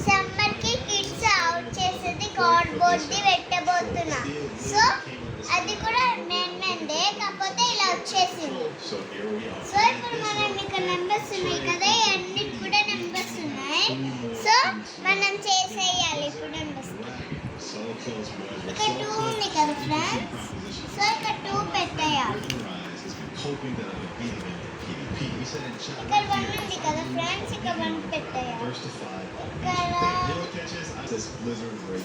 Summer కి kids out చేసేది cardboard the పెట్టబోతున్నా. So అది కూడా నేనండే కాకపోతే ఇలా వచ్చేసింది. సో ఇప్పుడు మనం ఇక్కడ నెంబర్స్ ఉన్నాయి కదా, అన్నిటి కూడా నెంబర్స్ ఉన్నాయి. సో మనం చేసేయాలి ఇప్పుడు నెంబర్స్. ఇక్కడ 2 ఉంది కదా ఫ్రెండ్స్, సో ఇక్కడ 2 పెట్టేయాలి. ఇక్కడ 1 ఉంది కదా ఫ్రెండ్స్, ఇక్కడ 1 పెట్టేయాలి.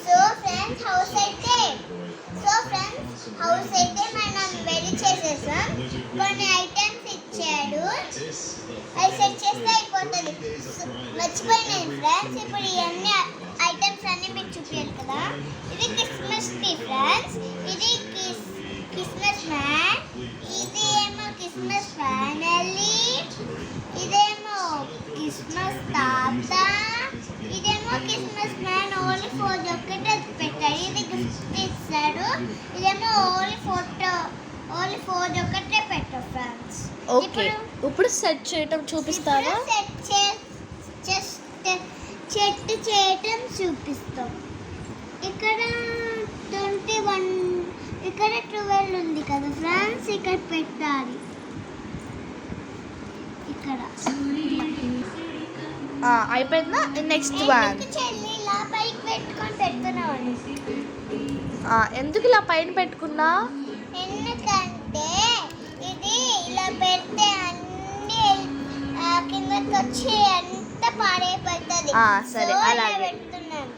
సో ఫ్రెండ్స్ హౌస్ అయితే మనం రెడీ చేసేసాం. కొన్ని ఐటమ్స్ ఇచ్చాడు, అవి సెట్ చేస్తే అయిపోతుంది. మర్చిపోయినాయి ఫ్రెండ్స్, ఇప్పుడు ఇవన్నీ ఐటమ్స్ అన్ని మీకు చూపించాలి కదా. ఇది క్రిస్మస్ ట్రీ ఫ్రెండ్స్, ఇది క్రిస్మస్ మ్యాన్, ఇది ఏమో క్రిస్మస్ ఫ్యామిలీ, ఇదేమో క్రిస్మస్ తాత, ఇదేమో క్రిస్మస్ మ్యాన్ ఓన్లీ 4 ఒక్కటే పెట్టాడు. ఇది గిఫ్ట్ ఇస్తాడు. ఇదేమో ఓన్లీ 4 ఒక్కటే పెట్టాడు ఫ్రెండ్స్. ఓకే, ఇప్పుడు సెట్ చేయటం చూపిస్తావా? చెట్టు చేయటం చూపిస్తాం. ఇక్కడ 21, ఇక్కడ 12 ఉంది కదా ఫ్రెండ్స్, ఇక్కడ పెట్టాలి. ఇక్కడ అయిపోయిందా? Next one. ఇలా పైకి పెట్టుకొని పెడుతున్నావు. ఎందుకు ఇలా పైన పెట్టుకున్నా? ఎందుకంటే ఇది ఇలా పెడితే అన్ని కిందకి వచ్చి అంతా పాడైపోతుంది. సరే, అలాగే పెడుతున్నాను.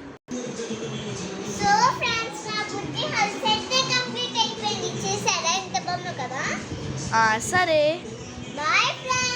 సో ఫ్రెండ్స్, నా బుద్ధి హౌస్ అయితే కంప్లీట్ అయిపోయింది. చూసారా ఎంత బాగుందో కదా. సరే, బాయ్ ఫ్రెండ్స్.